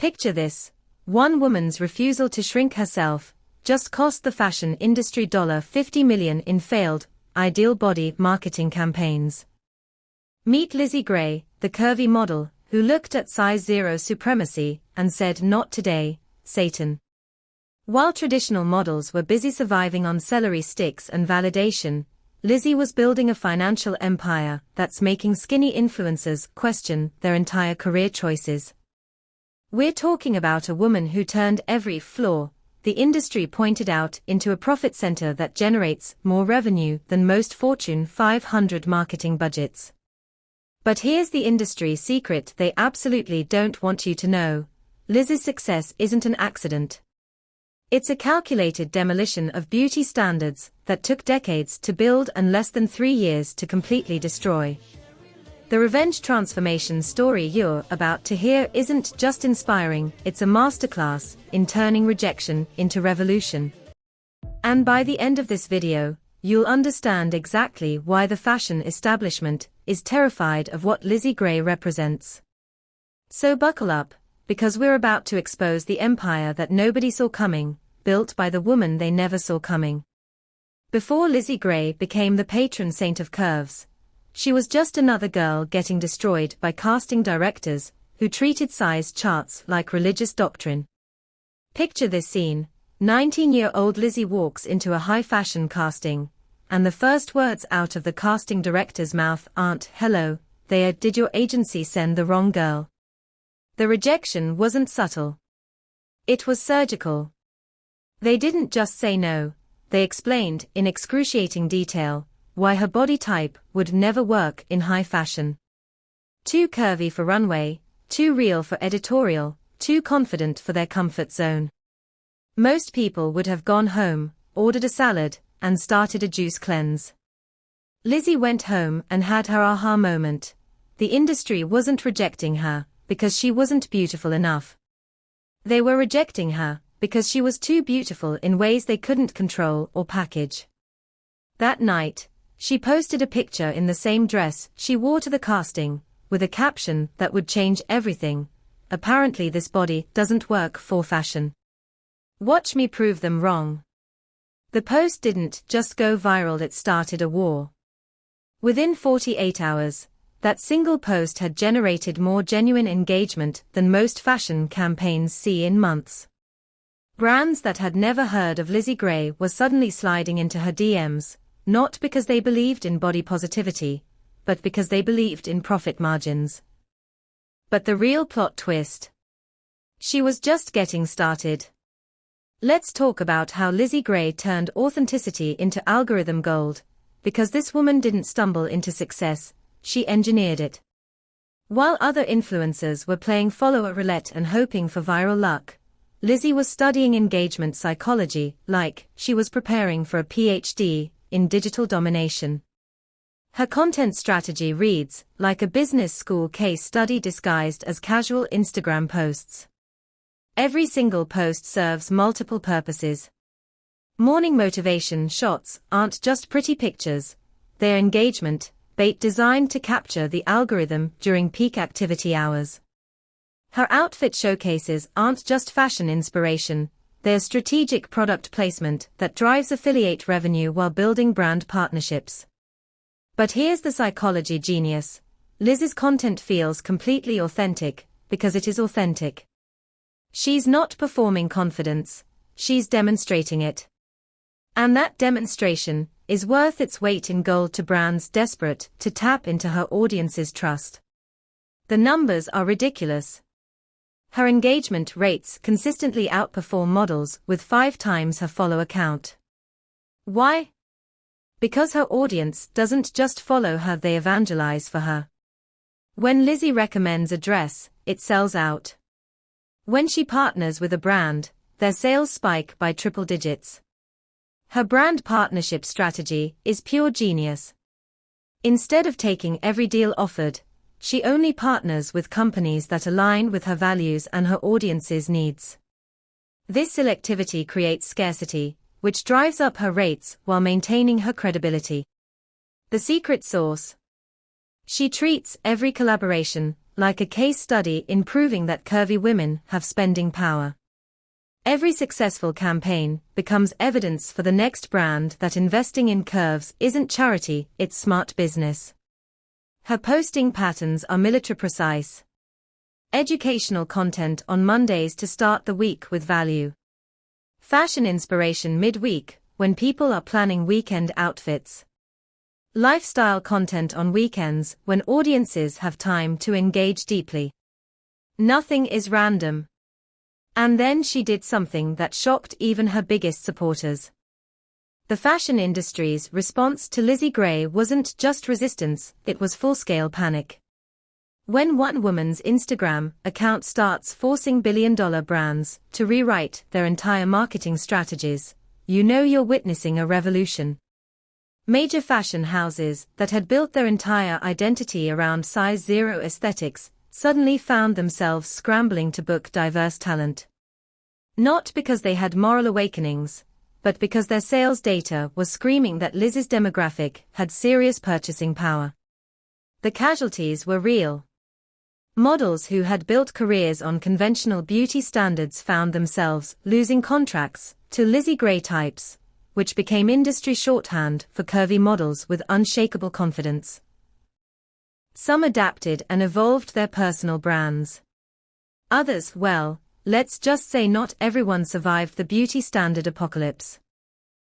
Picture this. One woman's refusal to shrink herself just cost the fashion industry $50 million in failed, ideal body marketing campaigns. Meet Lizzie Gray, the curvy model, who looked at size 0 supremacy and said, "Not today, Satan." While traditional models were busy surviving on celery sticks and validation, Lizzie was building a financial empire that's making skinny influencers question their entire career choices. We're talking about a woman who turned every flaw the industry pointed out into a profit center that generates more revenue than most Fortune 500 marketing budgets. But here's the industry secret they absolutely don't want you to know. Lizzie's success isn't an accident. It's a calculated demolition of beauty standards that took decades to build and less than 3 years to completely destroy. The revenge transformation story you're about to hear isn't just inspiring, it's a masterclass in turning rejection into revolution. And by the end of this video, you'll understand exactly why the fashion establishment is terrified of what Lizzie Gray represents. So buckle up, because we're about to expose the empire that nobody saw coming, built by the woman they never saw coming. Before Lizzie Gray became the patron saint of curves, she was just another girl getting destroyed by casting directors who treated size charts like religious doctrine. Picture this scene. 19-year-old Lizzie walks into a high-fashion casting, and the first words out of the casting director's mouth aren't, "Hello, they are, did your agency send the wrong girl?" The rejection wasn't subtle. It was surgical. They didn't just say no, they explained in excruciating detail why her body type would never work in high fashion. Too curvy for runway, too real for editorial, too confident for their comfort zone. Most people would have gone home, ordered a salad, and started a juice cleanse. Lizzie went home and had her aha moment. The industry wasn't rejecting her because she wasn't beautiful enough. They were rejecting her because she was too beautiful in ways they couldn't control or package. That night, she posted a picture in the same dress she wore to the casting, with a caption that would change everything. "Apparently this body doesn't work for fashion. Watch me prove them wrong." The post didn't just go viral, it started a war. Within 48 hours, that single post had generated more genuine engagement than most fashion campaigns see in months. Brands that had never heard of Lizzie Gray were suddenly sliding into her DMs, not because they believed in body positivity, but because they believed in profit margins. But the real plot twist. She was just getting started. Let's talk about how Lizzie Gray turned authenticity into algorithm gold, because this woman didn't stumble into success, she engineered it. While other influencers were playing follower roulette and hoping for viral luck, Lizzie was studying engagement psychology like she was preparing for a PhD in digital domination. Her content strategy reads like a business school case study disguised as casual Instagram posts. Every single post serves multiple purposes. Morning motivation shots aren't just pretty pictures, they're engagement bait designed to capture the algorithm during peak activity hours. Her outfit showcases aren't just fashion inspiration, they're strategic product placement that drives affiliate revenue while building brand partnerships. But here's the psychology genius. Lizzie's content feels completely authentic because it is authentic. She's not performing confidence, she's demonstrating it. And that demonstration is worth its weight in gold to brands desperate to tap into her audience's trust. The numbers are ridiculous. Her engagement rates consistently outperform models with 5 times her follower count. Why? Because her audience doesn't just follow her, they evangelize for her. When Lizzie recommends a dress, it sells out. When she partners with a brand, their sales spike by triple digits. Her brand partnership strategy is pure genius. Instead of taking every deal offered, she only partners with companies that align with her values and her audience's needs. This selectivity creates scarcity, which drives up her rates while maintaining her credibility. The secret sauce. She treats every collaboration like a case study in proving that curvy women have spending power. Every successful campaign becomes evidence for the next brand that investing in curves isn't charity, it's smart business. Her posting patterns are military precise. Educational content on Mondays to start the week with value. Fashion inspiration midweek, when people are planning weekend outfits. Lifestyle content on weekends, when audiences have time to engage deeply. Nothing is random. And then she did something that shocked even her biggest supporters. The fashion industry's response to Lizzie Gray wasn't just resistance, it was full-scale panic. When one woman's Instagram account starts forcing billion-dollar brands to rewrite their entire marketing strategies, you know you're witnessing a revolution. Major fashion houses that had built their entire identity around size zero aesthetics suddenly found themselves scrambling to book diverse talent. Not because they had moral awakenings, but because their sales data was screaming that Lizzie's demographic had serious purchasing power. The casualties were real. Models who had built careers on conventional beauty standards found themselves losing contracts to Lizzie Gray types, which became industry shorthand for curvy models with unshakable confidence. Some adapted and evolved their personal brands. Others, well, let's just say not everyone survived the beauty standard apocalypse.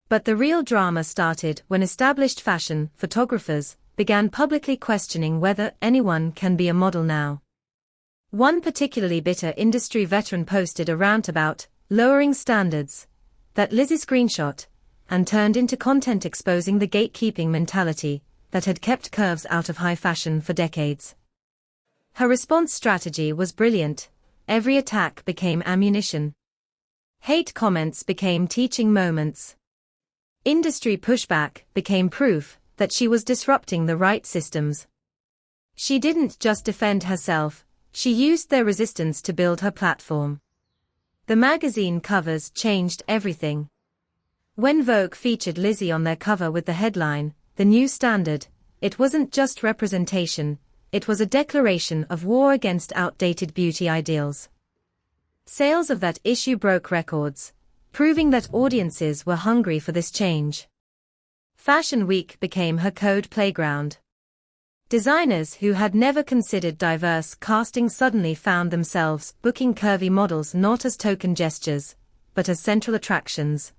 But the real drama started when established fashion photographers began publicly questioning whether anyone can be a model now. One particularly bitter industry veteran posted a rant about lowering standards that Lizzie screenshot and turned into content exposing the gatekeeping mentality that had kept curves out of high fashion for decades. Her response strategy was brilliant. Every attack became ammunition. Hate comments became teaching moments. Industry pushback became proof that she was disrupting the right systems. She didn't just defend herself, she used their resistance to build her platform. The magazine covers changed everything. When Vogue featured Lizzie on their cover with the headline, "The New Standard," it wasn't just representation, it was a declaration of war against outdated beauty ideals. Sales of that issue broke records, proving that audiences were hungry for this change. Fashion Week became her code playground. Designers who had never considered diverse casting suddenly found themselves booking curvy models not as token gestures, but as central attractions.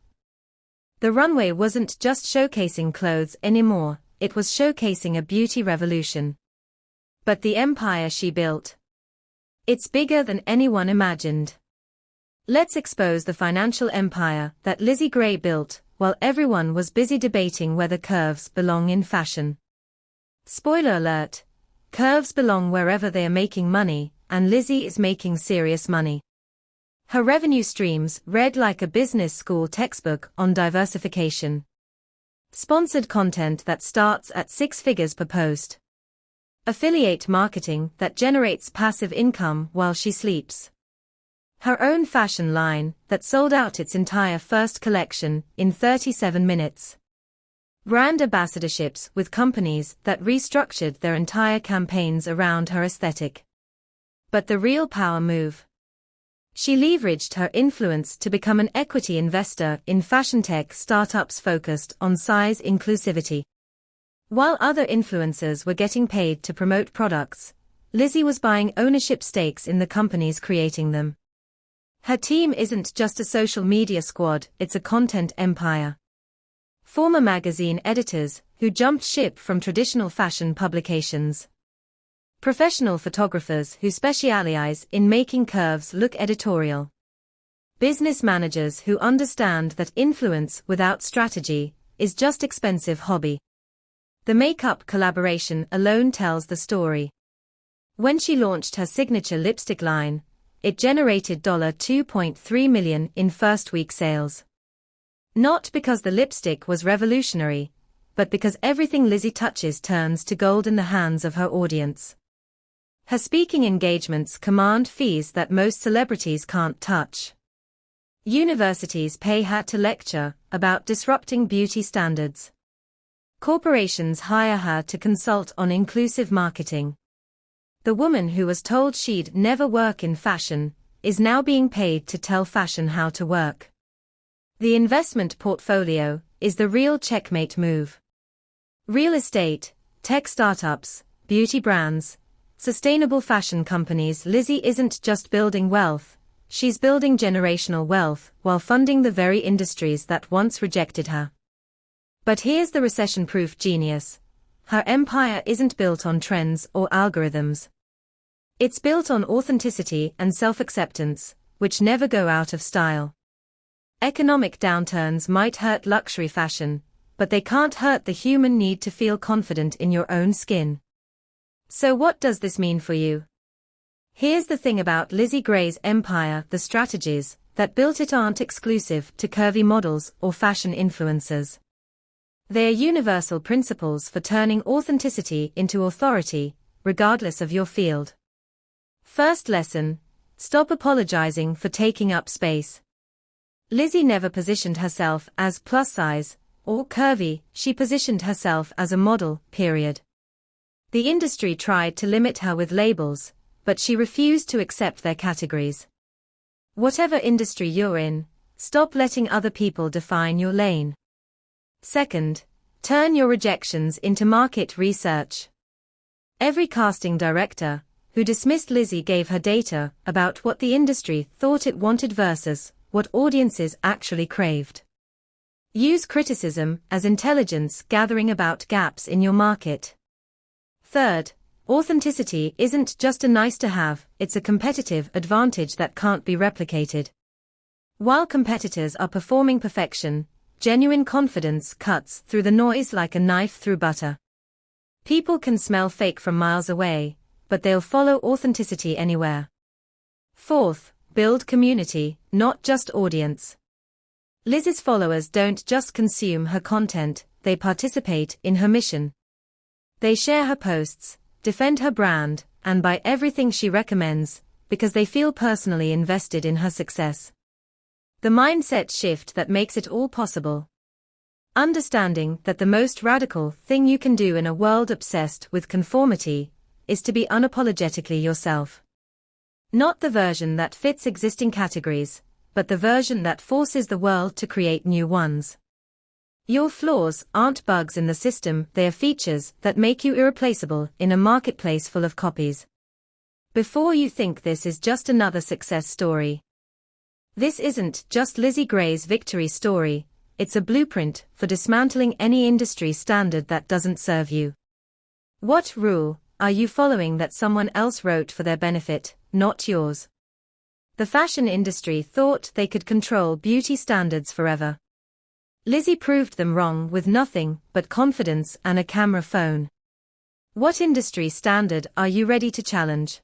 The runway wasn't just showcasing clothes anymore, it was showcasing a beauty revolution. But the empire she built, it's bigger than anyone imagined. Let's expose the financial empire that Lizzie Gray built, while everyone was busy debating whether curves belong in fashion. Spoiler alert, curves belong wherever they are making money, and Lizzie is making serious money. Her revenue streams read like a business school textbook on diversification. Sponsored content that starts at 6 figures per post. Affiliate marketing that generates passive income while she sleeps. Her own fashion line that sold out its entire first collection in 37 minutes. Brand ambassadorships with companies that restructured their entire campaigns around her aesthetic. But the real power move. She leveraged her influence to become an equity investor in fashion tech startups focused on size inclusivity. While other influencers were getting paid to promote products, Lizzie was buying ownership stakes in the companies creating them. Her team isn't just a social media squad, it's a content empire. Former magazine editors who jumped ship from traditional fashion publications. Professional photographers who specialize in making curves look editorial. Business managers who understand that influence without strategy is just expensive hobby. The makeup collaboration alone tells the story. When she launched her signature lipstick line, it generated $2.3 million in first-week sales. Not because the lipstick was revolutionary, but because everything Lizzie touches turns to gold in the hands of her audience. Her speaking engagements command fees that most celebrities can't touch. Universities pay her to lecture about disrupting beauty standards. Corporations hire her to consult on inclusive marketing. The woman who was told she'd never work in fashion is now being paid to tell fashion how to work. The investment portfolio is the real checkmate move. Real estate, tech startups, beauty brands, sustainable fashion companies. Lizzie isn't just building wealth, she's building generational wealth while funding the very industries that once rejected her. But here's the recession-proof genius. Her empire isn't built on trends or algorithms. It's built on authenticity and self-acceptance, which never go out of style. Economic downturns might hurt luxury fashion, but they can't hurt the human need to feel confident in your own skin. So what does this mean for you? Here's the thing about Lizzie Gray's empire: the strategies that built it aren't exclusive to curvy models or fashion influencers. They are universal principles for turning authenticity into authority, regardless of your field. First lesson: stop apologizing for taking up space. Lizzie never positioned herself as plus size or curvy, she positioned herself as a model, period. The industry tried to limit her with labels, but she refused to accept their categories. Whatever industry you're in, stop letting other people define your lane. Second, turn your rejections into market research. Every casting director who dismissed Lizzie gave her data about what the industry thought it wanted versus what audiences actually craved. Use criticism as intelligence gathering about gaps in your market. Third, authenticity isn't just a nice to have, it's a competitive advantage that can't be replicated. While competitors are performing perfection, genuine confidence cuts through the noise like a knife through butter. People can smell fake from miles away, but they'll follow authenticity anywhere. Fourth, build community, not just audience. Lizzie's followers don't just consume her content, they participate in her mission. They share her posts, defend her brand, and buy everything she recommends, because they feel personally invested in her success. The mindset shift that makes it all possible. Understanding that the most radical thing you can do in a world obsessed with conformity is to be unapologetically yourself. Not the version that fits existing categories, but the version that forces the world to create new ones. Your flaws aren't bugs in the system, they are features that make you irreplaceable in a marketplace full of copies. Before you think this is just another success story. This isn't just Lizzie Gray's victory story, it's a blueprint for dismantling any industry standard that doesn't serve you. What rule are you following that someone else wrote for their benefit, not yours? The fashion industry thought they could control beauty standards forever. Lizzie proved them wrong with nothing but confidence and a camera phone. What industry standard are you ready to challenge?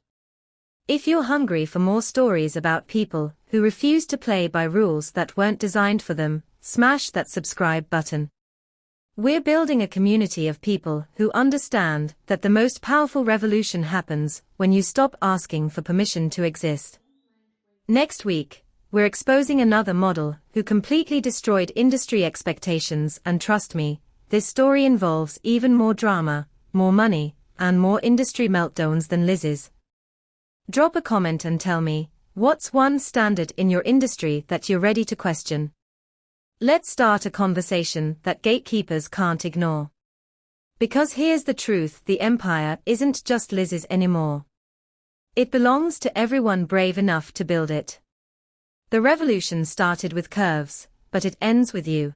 If you're hungry for more stories about people who refuse to play by rules that weren't designed for them, smash that subscribe button. We're building a community of people who understand that the most powerful revolution happens when you stop asking for permission to exist. Next week, we're exposing another model who completely destroyed industry expectations, and trust me, this story involves even more drama, more money, and more industry meltdowns than Lizzie's. Drop a comment and tell me, what's one standard in your industry that you're ready to question? Let's start a conversation that gatekeepers can't ignore. Because here's the truth: the empire isn't just Lizzie's anymore. It belongs to everyone brave enough to build it. The revolution started with curves, but it ends with you.